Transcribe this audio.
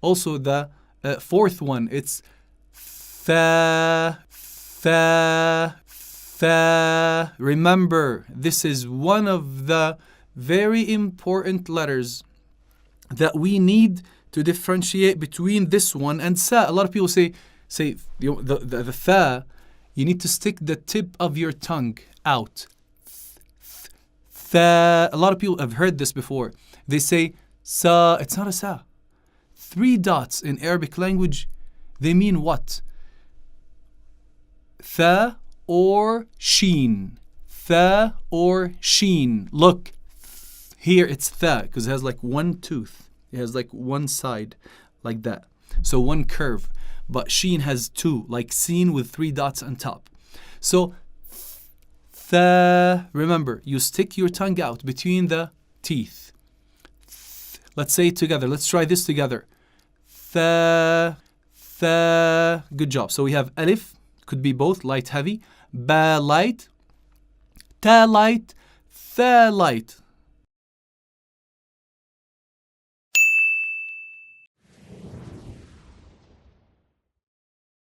Also the fourth one, it's tha, tha, tha. Remember, this is one of the very important letters that we need to differentiate between this one and sa. A lot of people say the tha, you need to stick the tip of your tongue out. Tha. A lot of people have heard this before. They say sa. It's not a sa. 3 dots in Arabic language, they mean what? Tha or sheen. Tha or sheen. Look, here it's tha because it has like one tooth. It has like one side like that. So one curve. But sheen has 2, like seen with 3 dots on top. So tha, remember, you stick your tongue out between the teeth. Let's say it together. Let's try this together. Tha, tha. Good job. So we have alif, could be both, light, heavy. Ba, light. Ta, light. Tha, light.